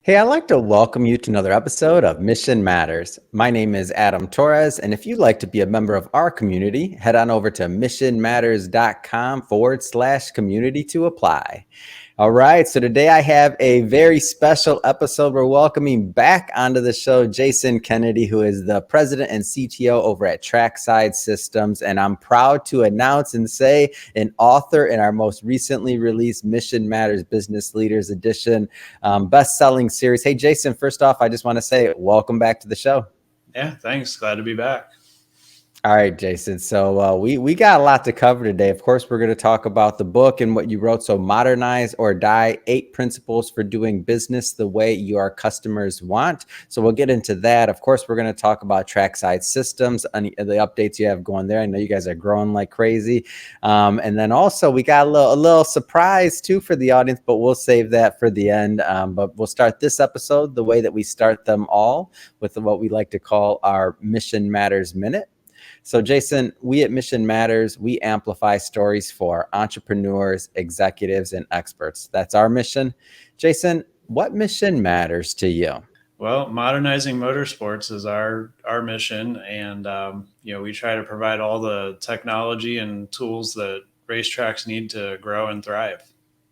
Hey, I'd like to welcome you to another episode of Mission Matters. My name is Adam Torres, and if you'd like to be a member of our community, head on over to missionmatters.com/community to apply. All right, so today I have a very special episode. We're welcoming back onto the show Jason Kennedy, who is the president and CTO over at Trackside Systems. And I'm proud to announce and say an author in our most recently released Mission Matters Business Leaders Edition best-selling series. Hey, Jason, first off, I just want to say welcome back to the show. Yeah, thanks. Glad to be back. All right, Jason. So we got a lot to cover today. Of course, we're going to talk about the book and what you wrote. So Modernize or Die, 8 Principles for Doing Business the Way Your Customers Want. So we'll get into that. Of course, we're going to talk about Trackside Systems and the updates you have going there. I know you guys are growing like crazy. And then also we got a little surprise too for the audience, but we'll save that for the end. But we'll start this episode the way that we start them all, with what we like to call our Mission Matters Minute. So Jason, we at Mission Matters, we amplify stories for entrepreneurs, executives, and experts. That's our mission. Jason, what mission matters to you? Well, modernizing motorsports is our mission, and we try to provide all the technology and tools that racetracks need to grow and thrive.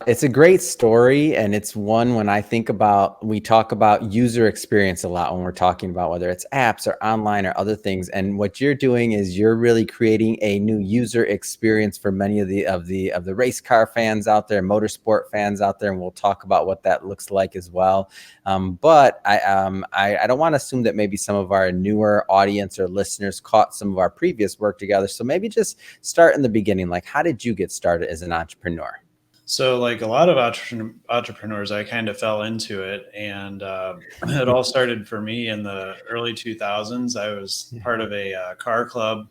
It's a great story, and it's one when I think about, we talk about user experience a lot when we're talking about whether it's apps or online or other things. And what you're doing is you're really creating a new user experience for many of the race car fans out there, motorsport fans out there, and we'll talk about what that looks like as well. But I don't want to assume that maybe some of our newer audience or listeners caught some of our previous work together. So maybe just start in the beginning. Like, how did you get started as an entrepreneur? So like a lot of entrepreneurs, I kind of fell into it, and it all started for me in the early 2000s. I was part of a car club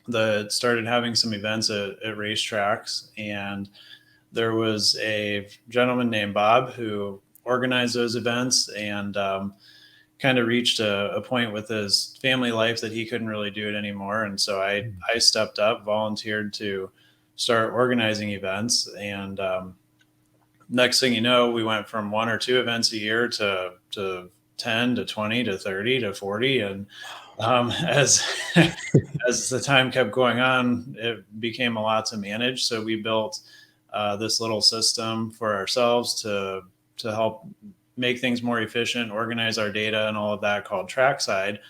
that started having some events at racetracks, and there was a gentleman named Bob who organized those events, and kind of reached a point with his family life that he couldn't really do it anymore. And so I stepped up, volunteered to start organizing events. And next thing you know, we went from 1 or 2 events a year to 10 to 20 to 30 to 40. And as as the time kept going on, it became a lot to manage. So we built this little system for ourselves to help make things more efficient, organize our data and all of that, called Trackside,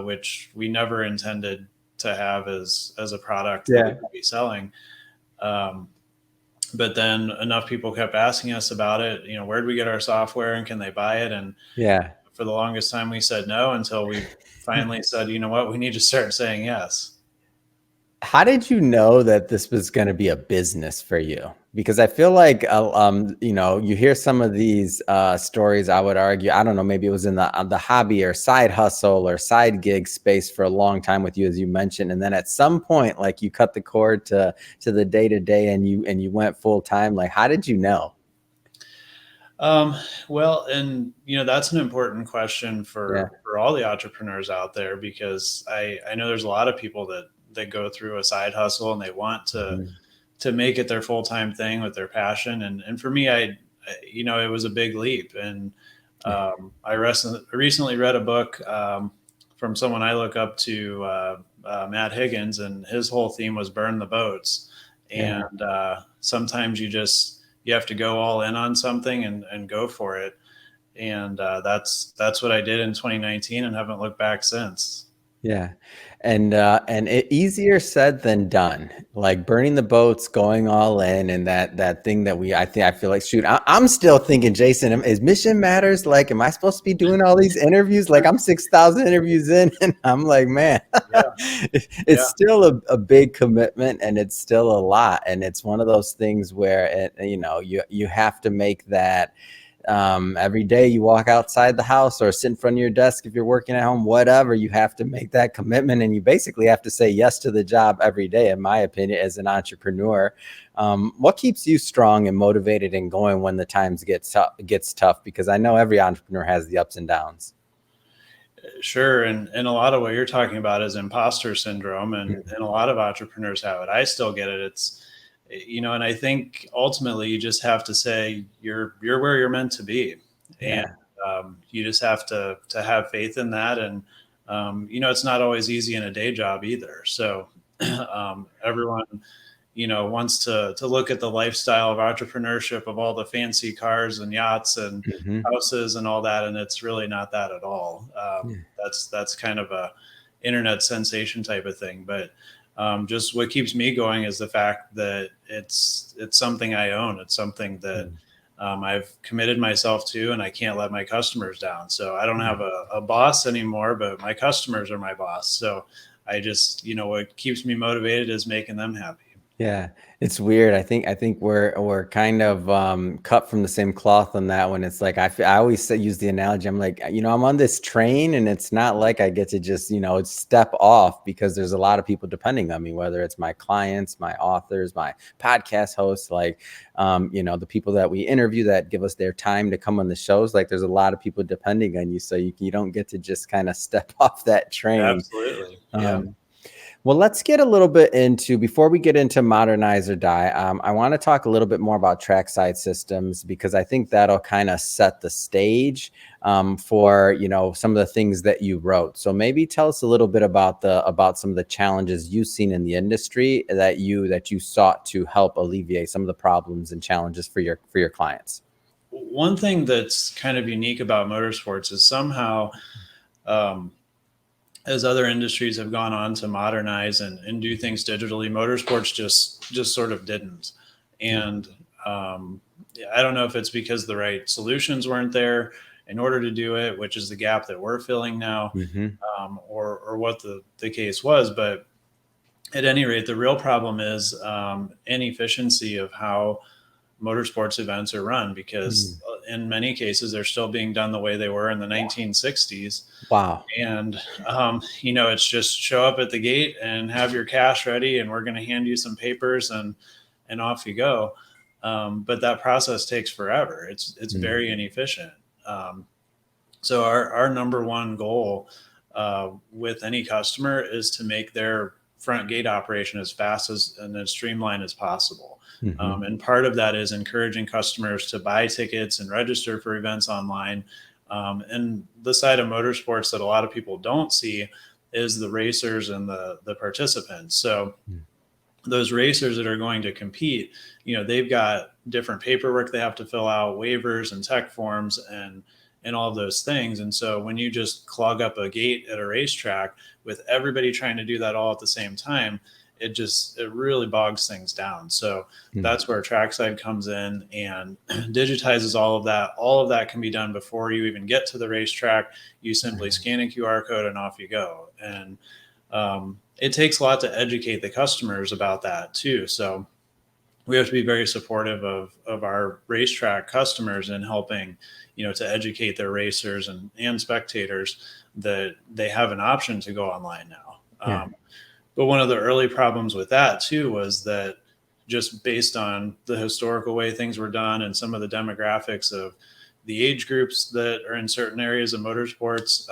which we never intended to have as a product that we would be selling. But then enough people kept asking us about it, where do we get our software and can they buy it? And for the longest time we said no, until we finally said, you know what, we need to start saying yes. How did you know that this was going to be a business for you? Because I feel like, you hear some of these stories, I would argue, I don't know, maybe it was in the hobby or side hustle or side gig space for a long time with you, as you mentioned. And then at some point, like, you cut the cord to the day to day and you went full time. Like, how did you know? Well, and that's an important question for all the entrepreneurs out there, because I know there's a lot of people that go through a side hustle and they want to make it their full-time thing with their passion. And for me, it was a big leap. And I recently read a book from someone I look up to, Matt Higgins, and his whole theme was burn the boats. And sometimes you have to go all in on something and go for it. And that's what I did in 2019 and haven't looked back since. Yeah. And easier said than done, like burning the boats, going all in, and that thing that I feel like, shoot, I'm still thinking, Jason, is Mission Matters, like, am I supposed to be doing all these interviews? Like, I'm 6,000 interviews in and I'm like, man, it's still a big commitment, and it's still a lot. And it's one of those things where you have to make that. Every day you walk outside the house or sit in front of your desk if you're working at home, whatever, you have to make that commitment, and you basically have to say yes to the job every day, in my opinion, as an entrepreneur. What keeps you strong and motivated and going when the times gets tough? Because I know every entrepreneur has the ups and downs. Sure. And a lot of what you're talking about is imposter syndrome, and a lot of entrepreneurs have it. I still get it. It's, and I think ultimately you just have to say you're where you're meant to be. And You just have to have faith in that. And, it's not always easy in a day job either. So everyone, wants to look at the lifestyle of entrepreneurship, of all the fancy cars and yachts and Hmm. houses and all that. And it's really not that at all. Yeah. That's kind of a internet sensation type of thing. But just what keeps me going is the fact that it's something I own. It's something that I've committed myself to, and I can't let my customers down. So I don't have a boss anymore, but my customers are my boss. So I just, what keeps me motivated is making them happy. Yeah, it's weird. I think we're kind of cut from the same cloth on that one. It's like I always use the analogy. I'm like, I'm on this train, and it's not like I get to just step off, because there's a lot of people depending on me, whether it's my clients, my authors, my podcast hosts, like the people that we interview that give us their time to come on the shows. Like, there's a lot of people depending on you, so you don't get to just kind of step off that train. Absolutely. Yeah. Um, well, let's get a little bit into, before we get into Modernize or Die, I want to talk a little bit more about Trackside Systems, because I think that'll kind of set the stage for, some of the things that you wrote. So maybe tell us a little bit about some of the challenges you've seen in the industry that you sought to help alleviate some of the problems and challenges for your clients. One thing that's kind of unique about motorsports is somehow, um, as other industries have gone on to modernize and do things digitally, motorsports just sort of didn't. And I don't know if it's because the right solutions weren't there in order to do it, which is the gap that we're filling now, Mm-hmm. or what the case was. But at any rate, the real problem is inefficiency of how motorsports events are run, because in many cases they're still being done the way they were in the 1960s. Wow. And it's just show up at the gate and have your cash ready, and we're going to hand you some papers, and off you go. But that process takes forever. It's very inefficient. So our number one goal with any customer is to make their front gate operation as fast and as streamlined as possible. Mm-hmm. And part of that is encouraging customers to buy tickets and register for events online. And the side of motorsports that a lot of people don't see is the racers and the participants. So those racers that are going to compete, they've got different paperwork they have to fill out, waivers and tech forms and all of those things. And so when you just clog up a gate at a racetrack with everybody trying to do that all at the same time, it really bogs things down. So that's where Trackside comes in and digitizes all of that. All of that can be done before you even get to the racetrack. You simply scan a QR code and off you go. And it takes a lot to educate the customers about that too. So we have to be very supportive of our racetrack customers in helping, to educate their racers and spectators that they have an option to go online now. Yeah. But one of the early problems with that too was that, just based on the historical way things were done and some of the demographics of the age groups that are in certain areas of motorsports,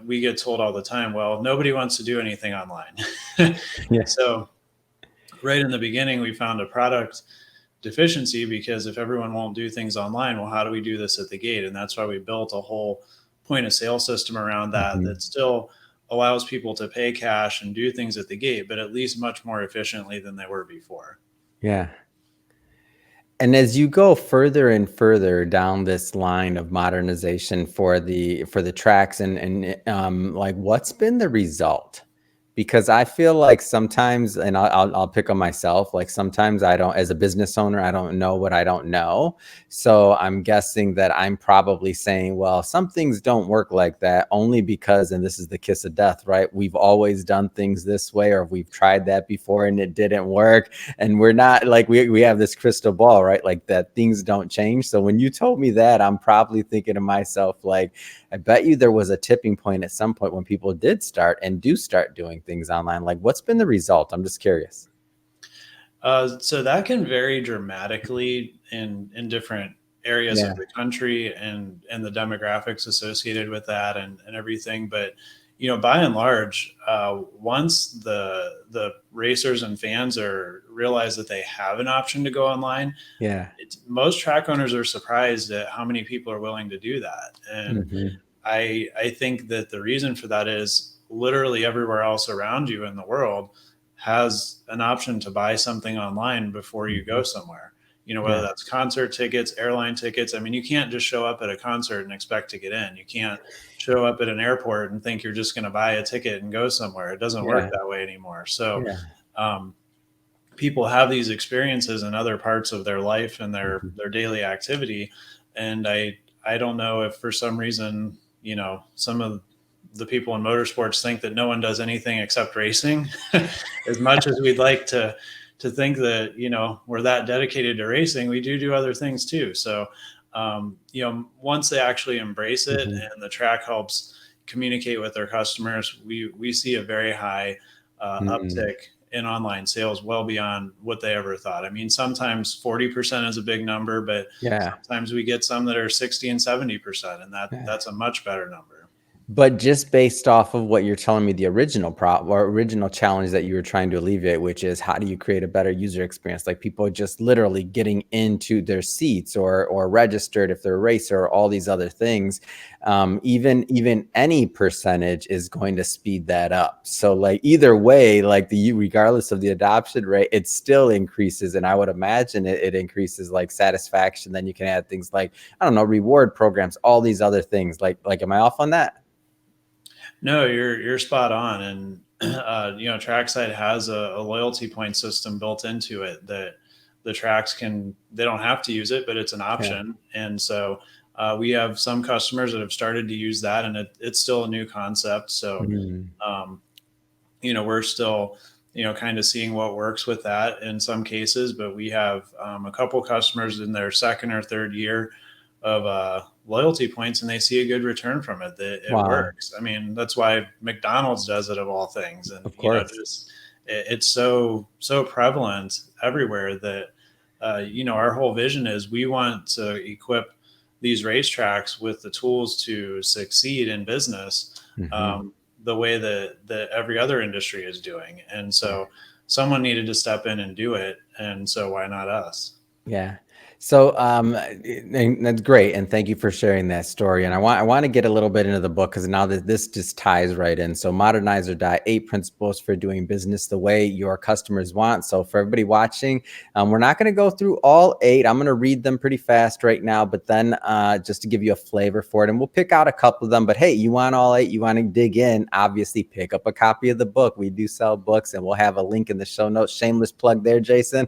we get told all the time, well, nobody wants to do anything online. Yeah. So right in the beginning, we found a product deficiency, because if everyone won't do things online, well, how do we do this at the gate? And that's why we built a whole point of sale system around that still allows people to pay cash and do things at the gate, but at least much more efficiently than they were before. Yeah. And as you go further and further down this line of modernization for the tracks, and like, what's been the result? Because I feel like sometimes, and I'll pick on myself, like sometimes I don't, as a business owner, I don't know what I don't know. So I'm guessing that I'm probably saying, well, some things don't work like that only because, and this is the kiss of death, right? We've always done things this way, or we've tried that before and it didn't work. And we're not like, we have this crystal ball, right? Like, that things don't change. So when you told me that, I'm probably thinking to myself, like, I bet you there was a tipping point at some point when people did start and do start doing things online. Like, what's been the result? I'm just curious. So that can vary dramatically in different areas Yeah. of the country and the demographics associated with that and everything. But, by and large, once the racers and fans realize that they have an option to go online, Yeah. most track owners are surprised at how many people are willing to do that. And Hmm. I think that the reason for that is literally everywhere else around you in the world has an option to buy something online before you Hmm. go somewhere. Whether Yeah. that's concert tickets, airline tickets. I mean, you can't just show up at a concert and expect to get in. You can't show up at an airport and think you're just going to buy a ticket and go somewhere. It doesn't work Yeah. that way anymore. So, Yeah. um, people have these experiences in other parts of their life and Hmm. their daily activity, and I don't know if for some reason some of the people in motorsports think that no one does anything except racing. As much as we'd like to think that we're that dedicated to racing, we do other things too. So once they actually embrace it Hmm. and the track helps communicate with their customers, we see a very high Hmm. uptick in online sales, well beyond what they ever thought. I mean, sometimes 40% is a big number, but Yeah. sometimes we get some that are 60 and 70%, and Yeah. that's a much better number. But just based off of what you're telling me, the original problem or original challenge that you were trying to alleviate, which is how do you create a better user experience? Like people just literally getting into their seats or registered if they're a racer or all these other things. Even any percentage is going to speed that up. So like either way, like regardless of the adoption rate, it still increases. And I would imagine it increases like satisfaction. Then you can add things like, I don't know, reward programs, all these other things. Like, am I off on that? No, you're spot on, and Trackside has a loyalty point system built into it that the tracks they don't have to use it, but it's an Yeah. option. And so we have some customers that have started to use that, and it's still a new concept. So Mm. um, we're still kind of seeing what works with that in some cases, but we have a couple customers in their second or third year of loyalty points, and they see a good return from it. That it Wow. works. I mean, that's why McDonald's does it of all things, and Of course. just it's so prevalent everywhere that our whole vision is we want to equip these racetracks with the tools to succeed in business, Mhm. um, the way that every other industry is doing. And Yeah. so someone needed to step in and do it, and so why not us? Yeah. So, and that's great, and thank you for sharing that story. And I want to get a little bit into the book because now that this just ties right in. So, Modernize or Die: 8 Principles for Doing Business the Way Your Customers Want. So, for everybody watching, we're not going to go through all 8. I'm going to read them pretty fast right now, but then just to give you a flavor for it, and we'll pick out a couple of them. But hey, you want all 8? You want to dig in? Obviously, pick up a copy of the book. We do sell books, and we'll have a link in the show notes. Shameless plug there, Jason.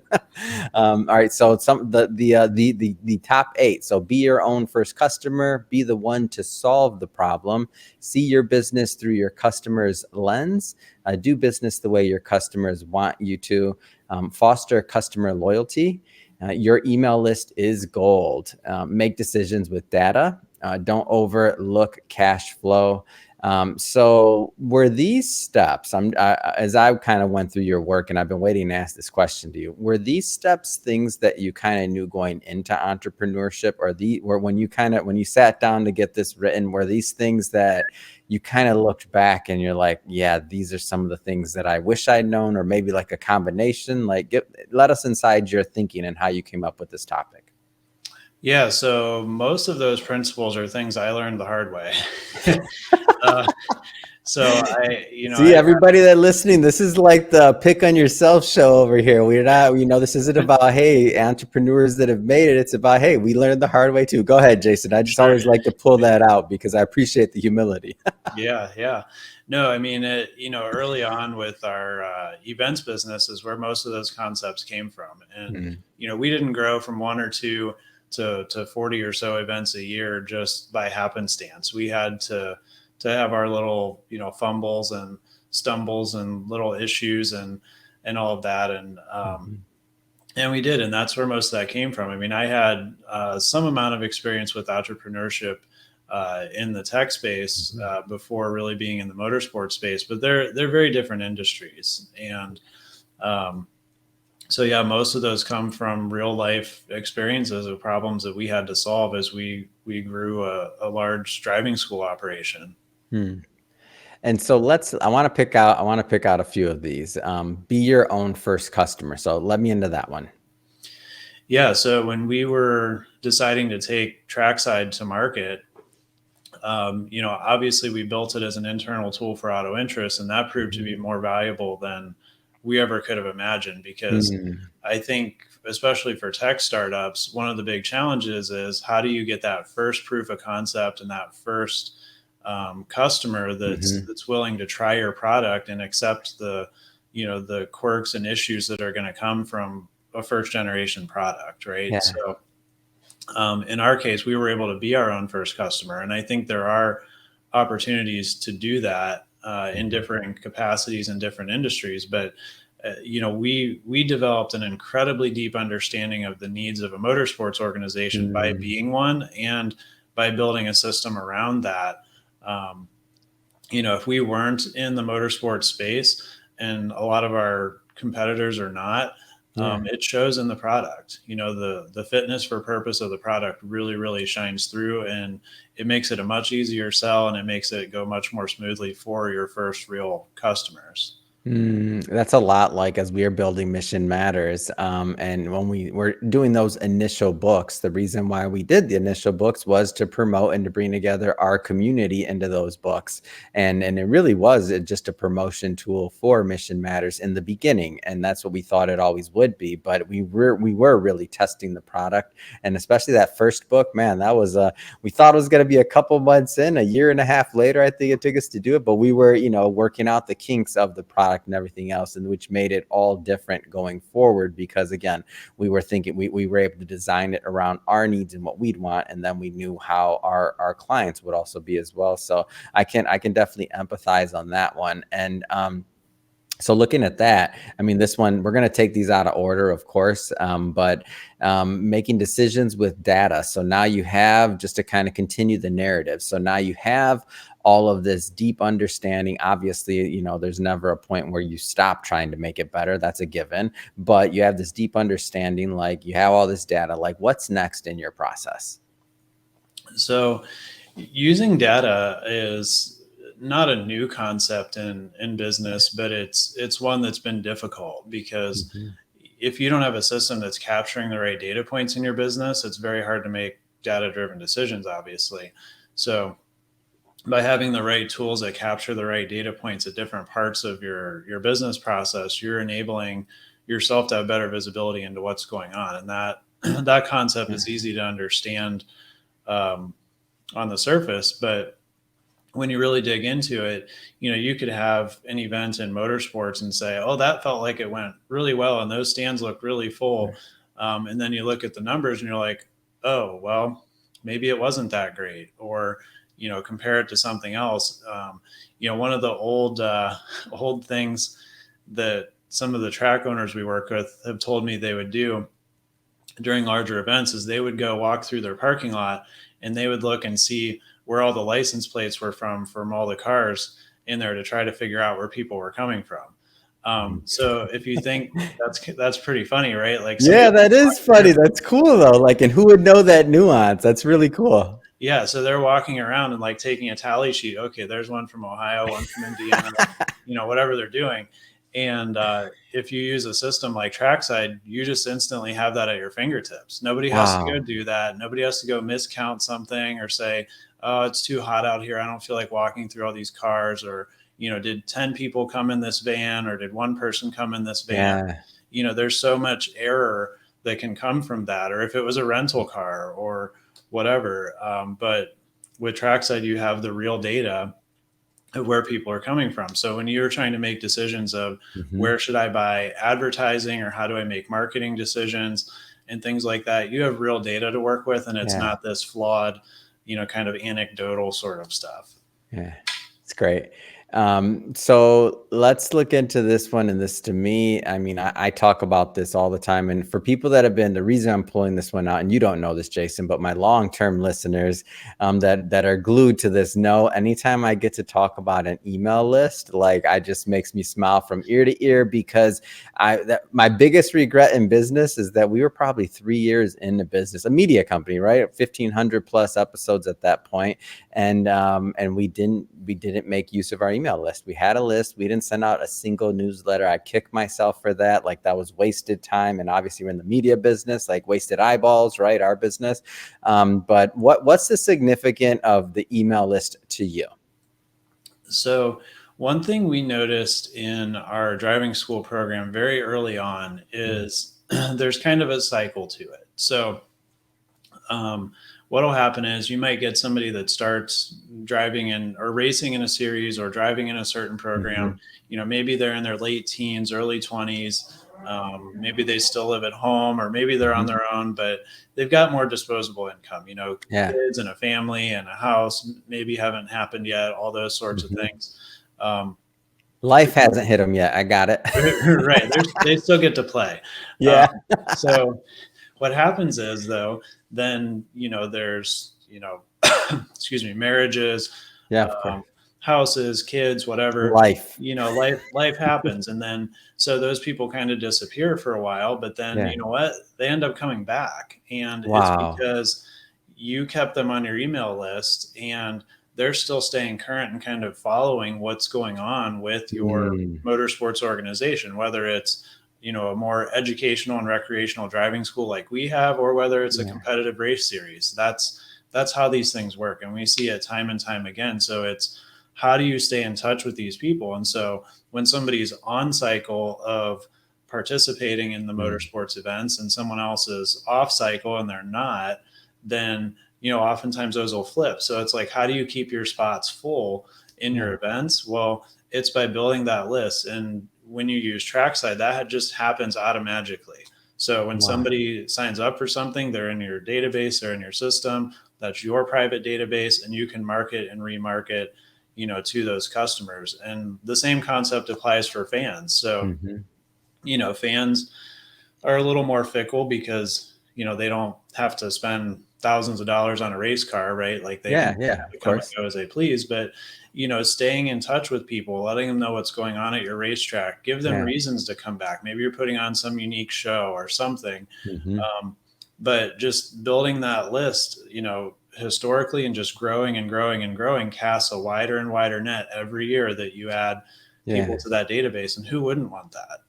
All right, so the top 8. So be your own first customer, be the one to solve the problem, see your business through your customer's lens, do business the way your customers want you to, foster customer loyalty. Your email list is gold. Make decisions with data. Don't overlook cash flow. So were these steps, as I kind of went through your work, and I've been waiting to ask this question to you, were these steps things that you kind of knew going into entrepreneurship, or when you sat down to get this written, were these things that you kind of looked back and you're like, yeah, these are some of the things that I wish I'd known, or maybe like a combination? Like, let us inside your thinking and how you came up with this topic. Yeah, so most of those principles are things I learned the hard way. uh, so See, everybody that listening, this is like the pick on yourself show over here. We're not, this isn't about, hey, entrepreneurs that have made it. It's about, hey, we learned the hard way too. Go ahead, Jason. I just sure. always like to pull that out because I appreciate the humility. Yeah. No, I mean, early on with our events business is where most of those concepts came from. And, Mm, we didn't grow from one or two to 40 or so events a year just by happenstance. We had to have our little, fumbles and stumbles and little issues and all of that. mhm, And we did. And that's where most of that came from. I mean, I had some amount of experience with entrepreneurship in the tech space mhm. before really being in the motorsport space, but they're very different industries. And um, so, yeah, most of those come from real life experiences of problems that we had to solve as we grew a large driving school operation. Hmm. And so I want to pick out a few of these. Be your own first customer. So let me into that one. Yeah. So when we were deciding to take Trackside to market, obviously we built it as an internal tool for auto interest, and that proved to be more valuable than we ever could have imagined. Because Mm, I think, especially for tech startups, one of the big challenges is how do you get that first proof of concept and that first customer mhm. that's willing to try your product and accept the quirks and issues that are going to come from a first generation product, right? Yeah. So in our case, we were able to be our own first customer, and I think there are opportunities to do that in Mhm. different capacities in different industries. But we developed an incredibly deep understanding of the needs of a motorsports organization by Mm, being one and by building a system around that. Um, if we weren't in the motorsports space, and a lot of our competitors are not, yeah. it shows in the product. The fitness for purpose of the product really, really shines through, and it makes it a much easier sell, and it makes it go much more smoothly for your first real customers. That's a lot like as we are building Mission Matters. And when we were doing those initial books, the reason why we did the initial books was to promote and to bring together our community into those books. And it really was just a promotion tool for Mission Matters in the beginning. And that's what we thought it always would be. But we were really testing the product. And especially that first book, man, that was we thought it was going to be a couple months in, a year and a half later, I think it took us to do it. But we were, working out the kinks of the product and everything else, and which made it all different going forward. Because again, we were thinking we were able to design it around our needs and what we'd want, and then we knew how our clients would also be as well. So I can definitely empathize on that one. And so looking at that, I mean, this one, we're going to take these out of order, of course, but making decisions with data. So now you have, just to kind of continue the narrative. So now you have all of this deep understanding. Obviously, there's never a point where you stop trying to make it better. That's a given. But you have this deep understanding, like you have all this data, like what's next in your process? So using data is not a new concept in business, but it's one that's been difficult because Mhm. if you don't have a system that's capturing the right data points in your business, it's very hard to make data driven decisions, obviously. So by having the right tools that capture the right data points at different parts of your business process, you're enabling yourself to have better visibility into what's going on. And that that concept Yeah. is easy to understand um, on the surface, but when you really dig into it, you could have an event in motorsports and say, "Oh, that felt like it went really well, and those stands look really full." And then you look at the numbers and you're like, "Oh, well, maybe it wasn't that great," or compare it to something else. One of the old old things that some of the track owners we work with have told me they would do during larger events is they would go walk through their parking lot and they would look and see where all the license plates were from all the cars in there to try to figure out where people were coming from. So if you think that's pretty funny, right? Like somebody Yeah, that is walking funny. around, That's cool though. Like, and who would know that nuance? That's really cool. yeah, so they're walking around and like taking a tally sheet. Okay, there's one from Ohio, one from Indiana, whatever they're doing. And if you use a system like Trackside, you just instantly have that at your fingertips. Nobody has to go Wow. do that. Nobody has to go miscount something or say, "Oh, it's too hot out here. I don't feel like walking through all these cars." Or, did 10 people come in this van or did one person come in this van? Yeah. There's so much error that can come from that. Or if it was a rental car or whatever. But with Trackside, you have the real data of where people are coming from. So when you're trying to make decisions of Mhm. where should I buy advertising or how do I make marketing decisions and things like that, you have real data to work with, and it's Yeah. not this flawed, kind of anecdotal sort of stuff. Yeah. It's great. So let's look into this one. And this to me, I mean, I talk about this all the time. And for people that have been, the reason I'm pulling this one out, and you don't know this, Jason, but my long-term listeners that are glued to this know anytime I get to talk about an email list, like I just makes me smile from ear to ear because my biggest regret in business is that we were probably 3 years into business, a media company, right? 1,500 plus episodes at that point, and we didn't make use of our email email list. We had a list. We didn't send out a single newsletter. I kick myself for that. Like that was wasted time. And obviously we're in the media business, like wasted eyeballs, right? Our business. But what's the significance of the email list to you? So one thing we noticed in our driving school program very early on is there's kind of a cycle to it. So what'll happen is you might get somebody that starts driving in or racing in a series or driving in a certain program. Maybe they're in their late teens, early 20s. Maybe they still live at home, or maybe they're on their own, but they've got more disposable income. Yeah. Kids and a family and a house maybe haven't happened yet, all those sorts of things. Life hasn't hit them yet. I got it. Right. They still get to play. Yeah. So what happens is, though, then, there's, excuse me, marriages, Yeah, of course. houses, kids, whatever. Life. Life happens. And then, so those people kind of disappear for a while, but then, Yeah. you know what? They end up coming back. And it's Wow. because you kept them on your email list and they're still staying current and kind of following what's going on with your motorsports organization, whether it's, a more educational and recreational driving school like we have, or whether it's a competitive race series. That's how these things work. And we see it time and time again. So it's, how do you stay in touch with these people? And so when somebody's on cycle of participating in the motorsports events and someone else is off cycle and they're not, then, oftentimes those will flip. So it's like, how do you keep your spots full in your events? Well, it's by building that list. And when you use Trackside, that just happens automatically. So when somebody signs up for something, they're in your database, they're in your system. That's your private database, and you can market and remarket, to those customers. And the same concept applies for fans. So, fans are a little more fickle because, they don't have to spend thousands of dollars on a race car, right? Like they can Of come and course. go as they please. But, staying in touch with people, letting them know what's going on at your racetrack, give them reasons to come back. Maybe you're putting on some unique show or something. But just building that list, historically, and just growing and growing and growing casts a wider and wider net every year that you add people to that database. And who wouldn't want that?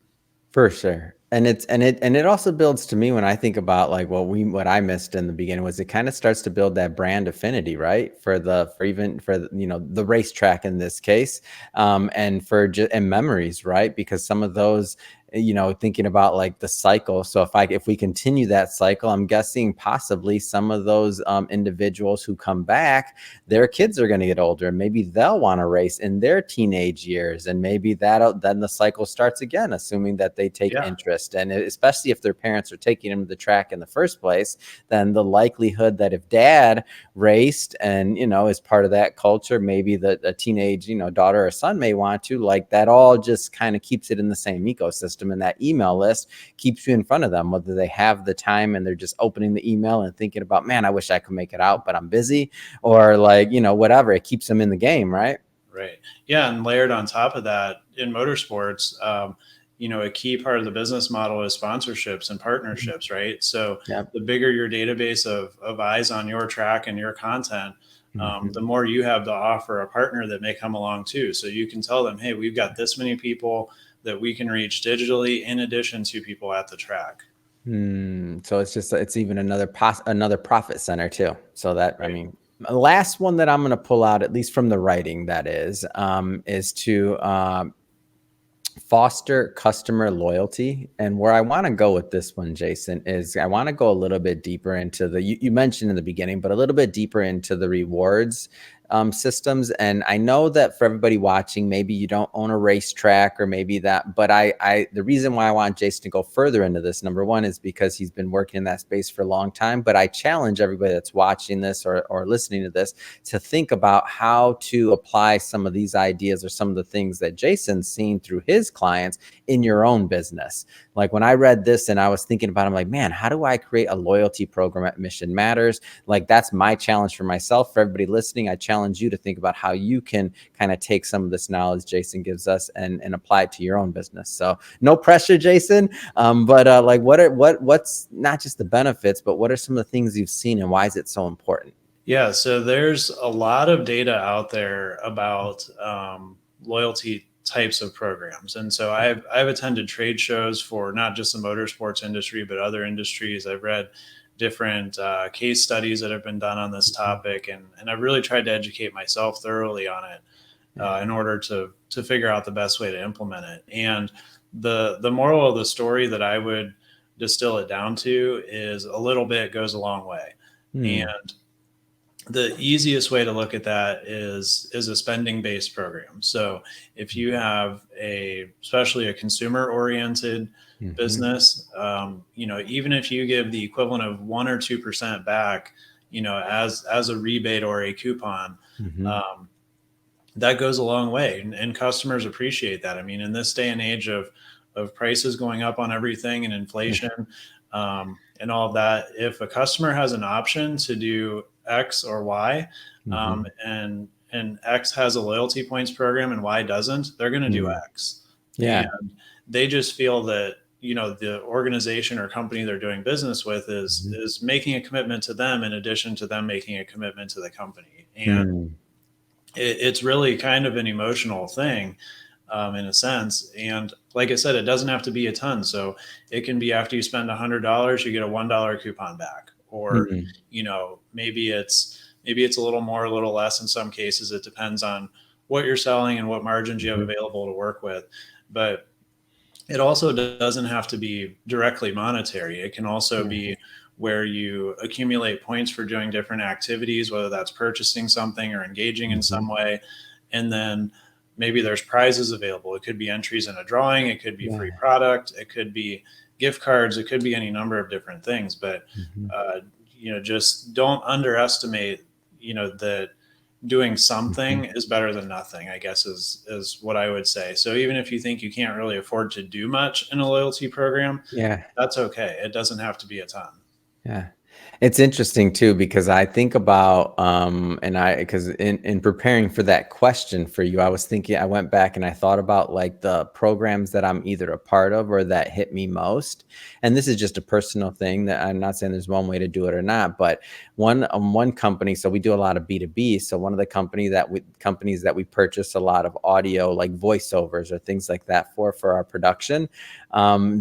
For sure. And it also builds, to me, when I think about like what I missed in the beginning, was it kind of starts to build that brand affinity, right? For the racetrack in this case, and and memories, right? Because some of those, thinking about like the cycle. So if we continue that cycle, I'm guessing possibly some of those individuals who come back, their kids are going to get older, and maybe they'll want to race in their teenage years, and maybe then the cycle starts again, assuming that they take interest. And especially if their parents are taking them to the track in the first place, then the likelihood that if dad raced and, is part of that culture, maybe a teenage, daughter or son may want to, like, that all just kind of keeps it in the same ecosystem. And that email list keeps you in front of them, whether they have the time and they're just opening the email and thinking about, man, I wish I could make it out, but I'm busy, or like, whatever, it keeps them in the game. Right. Right. Yeah. And layered on top of that, in motorsports, a key part of the business model is sponsorships and partnerships, right? So the bigger your database of eyes on your track and your content, the more you have to offer a partner that may come along too. So you can tell them, hey, we've got this many people that we can reach digitally in addition to people at the track. So it's even another profit center too. So that, right. I mean, the last one that I'm going to pull out, at least from the writing, that is to foster customer loyalty. And where I want to go with this one, Jason, is I want to go a little bit deeper into you mentioned in the beginning, but a little bit deeper into the rewards systems. And I know that for everybody watching, maybe you don't own a racetrack, or maybe that, but the reason why I want Jason to go further into this, number one, is because he's been working in that space for a long time. But I challenge everybody that's watching this or listening to this to think about how to apply some of these ideas or some of the things that Jason's seen through his clients in your own business. Like when I read this and I was thinking about it, I'm like, man, how do I create a loyalty program at Mission Matters? Like, that's my challenge for myself. For everybody listening, I challenge you to think about how you can kind of take some of this knowledge Jason gives us and apply it to your own business. So no pressure, Jason. But like, what's not just the benefits, but what are some of the things you've seen, and why is it so important? Yeah, so there's a lot of data out there about loyalty types of programs. And so I've attended trade shows for not just the motorsports industry, but other industries. I've read different case studies that have been done on this topic, and I've really tried to educate myself thoroughly on it in order to figure out the best way to implement it. And the moral of the story that I would distill it down to is a little bit goes a long way. And the easiest way to look at that is a spending based program. So if you have especially a consumer oriented business, even if you give the equivalent of 1 or 2% back, as a rebate or a coupon, that goes a long way, and customers appreciate that. I mean, in this day and age of prices going up on everything and inflation, and all of that, if a customer has an option to do X or Y, and X has a loyalty points program and Y doesn't, they're going to do X. And they just feel that, the organization or company they're doing business with is making a commitment to them in addition to them making a commitment to the company. And it's really kind of an emotional thing, in a sense. And like I said, it doesn't have to be a ton. So it can be after you spend $100, you get a $1 coupon back, or, maybe it's a little more, a little less in some cases. It depends on what you're selling and what margins you have available to work with. But it also doesn't have to be directly monetary. It can also be where you accumulate points for doing different activities, whether that's purchasing something or engaging in some way. And then maybe there's prizes available. It could be entries in a drawing. It could be free product. It could be gift cards. It could be any number of different things. But, just don't underestimate, that doing something is better than nothing, I guess is what I would say. So even if you think you can't really afford to do much in a loyalty program, that's okay. It doesn't have to be a ton. Yeah. It's interesting too, because I think about, because in preparing for that question for you, I was thinking, I went back and I thought about like the programs that I'm either a part of or that hit me most. And this is just a personal thing that I'm not saying there's one way to do it or not, but one company, so we do a lot of B2B. So one of the companies that we purchase a lot of audio, like voiceovers or things like that for our production,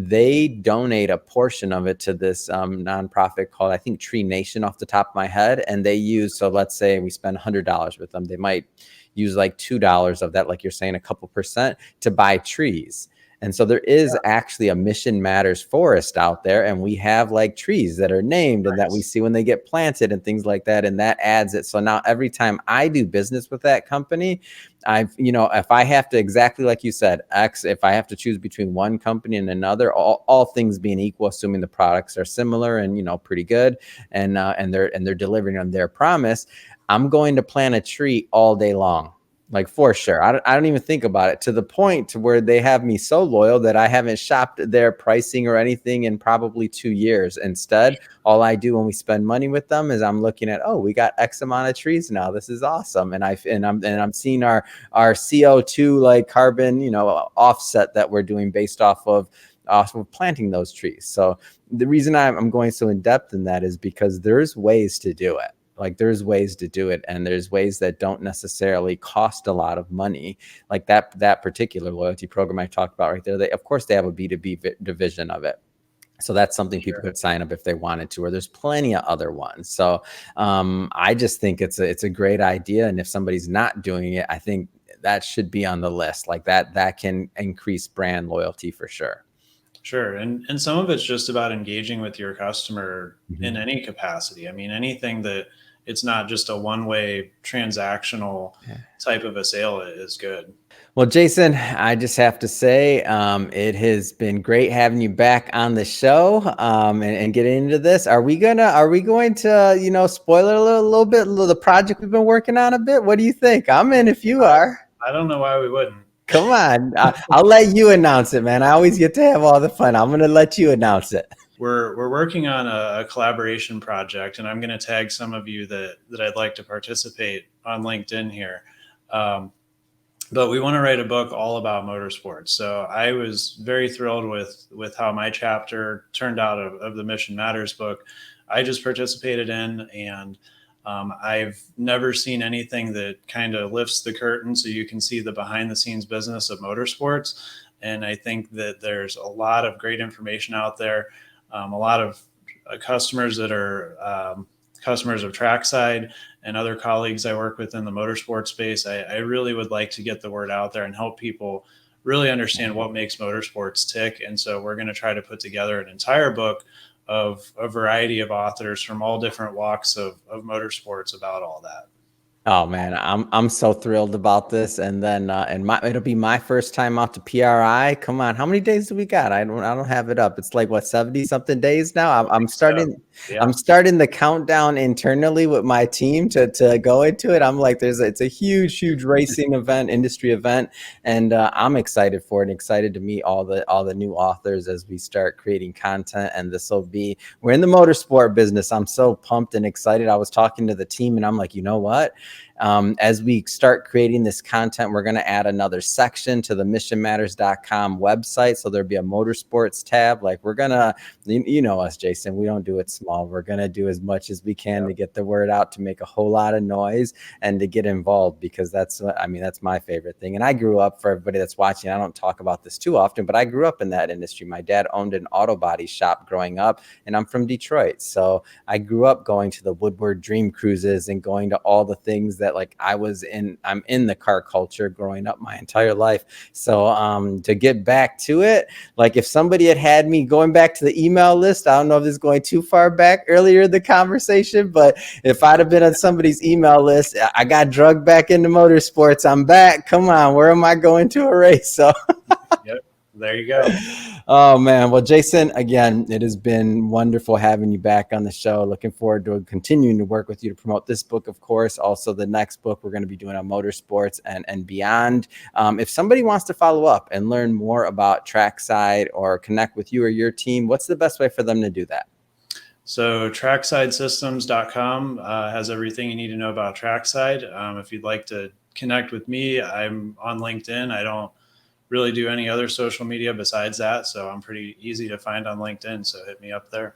they donate a portion of it to this nonprofit called, I think, Tree Nation off the top of my head. And they use, so let's say we spend $100 with them. They might use like $2 of that, like you're saying, a couple percent to buy trees. And so there is actually a Mission Matters forest out there, and we have like trees that are named and that we see when they get planted and things like that. And that adds it. So now every time I do business with that company, if I have to, exactly like you said, if I have to choose between one company and another, all things being equal, assuming the products are similar and, pretty good, and they're delivering on their promise, I'm going to plant a tree all day long. Like, for sure. I don't even think about it, to the point to where they have me so loyal that I haven't shopped their pricing or anything in probably 2 years. Instead, all I do when we spend money with them is I'm looking at, we got X amount of trees now. This is awesome. And I'm seeing our CO2, like carbon, offset that we're doing based off of planting those trees. So the reason I'm going so in depth in that is because there's ways to do it. Like, there's ways to do it, and there's ways that don't necessarily cost a lot of money. Like that particular loyalty program I talked about right there, they have a B2B division of it. So that's something people could sign up if they wanted to, or there's plenty of other ones. So I just think it's a great idea. And if somebody's not doing it, I think that should be on the list. Like that can increase brand loyalty for sure. Sure. And some of it's just about engaging with your customer in any capacity. I mean, anything that it's not just a one-way transactional type of a sale is good. Well, Jason, I just have to say, it has been great having you back on the show, and getting into this. Are we going to, spoil it a little bit, the project we've been working on a bit? What do you think? I'm in if you are. I don't know why we wouldn't. Come on. I'll let you announce it, man. I always get to have all the fun. I'm going to let you announce it. We're working on a collaboration project, and I'm going to tag some of you that I'd like to participate on LinkedIn here. But we want to write a book all about motorsports. So I was very thrilled with how my chapter turned out of the Mission Matters book. I just participated in, and I've never seen anything that kind of lifts the curtain so you can see the behind the scenes business of motorsports. And I think that there's a lot of great information out there. A lot of customers that are customers of Trackside and other colleagues I work with in the motorsport space. I really would like to get the word out there and help people really understand what makes motorsports tick. And so we're going to try to put together an entire book of a variety of authors from all different walks of motorsports about all that. Oh man, I'm so thrilled about this, and then it'll be my first time out to PRI. Come on, how many days do we got? I don't have it up. It's like what, 70 something days now. I'm starting Yeah. I'm starting the countdown internally with my team to go into it. I'm like, it's a huge racing event, industry event, and I'm excited for it. And excited to meet all the new authors as we start creating content. And we're in the motorsport business. I'm so pumped and excited. I was talking to the team, and I'm like, you know what? As we start creating this content, we're going to add another section to the missionmatters.com website. So there'll be a motorsports tab. Like we're going to, you know us, Jason, we don't do it small. We're going to do as much as we can to get the word out, to make a whole lot of noise and to get involved, because that's my favorite thing. And I grew up, for everybody that's watching, I don't talk about this too often, but I grew up in that industry. My dad owned an auto body shop growing up, and I'm from Detroit. So I grew up going to the Woodward Dream Cruises and going to all the things that I'm in the car culture growing up my entire life. So to get back to it, like if somebody had me going back to the email list, I don't know if this is going too far back earlier in the conversation, but if I'd have been on somebody's email list, I got drugged back into motorsports. I'm back. Come on, where am I going to a race? So Yep. There you go. Oh man. Well, Jason, again, it has been wonderful having you back on the show. Looking forward to continuing to work with you to promote this book, of course. Also, the next book we're going to be doing on motorsports and beyond. If somebody wants to follow up and learn more about Trackside or connect with you or your team, what's the best way for them to do that? So tracksidesystems.com has everything you need to know about Trackside. If you'd like to connect with me, I'm on LinkedIn. I don't really do any other social media besides that, so I'm pretty easy to find on LinkedIn. So hit me up there.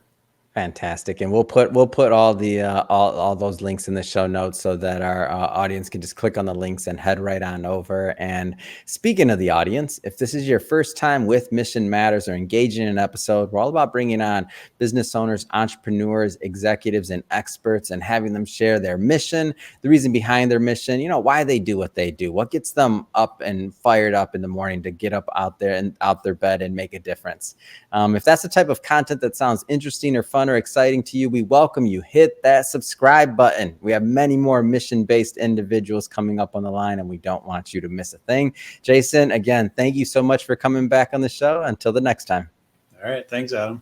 Fantastic. And we'll put all the all those links in the show notes so that our audience can just click on the links and head right on over. And speaking of the audience, if this is your first time with Mission Matters or engaging in an episode, we're all about bringing on business owners, entrepreneurs, executives, and experts, and having them share their mission, the reason behind their mission, why they do what they do, what gets them up and fired up in the morning to get up out there and out their bed and make a difference. If that's the type of content that sounds interesting or fun or exciting to you, we welcome you. Hit that subscribe button. We have many more mission-based individuals coming up on the line, and we don't want you to miss a thing. Jason, again, thank you so much for coming back on the show. Until the next time. All right. Thanks, Adam.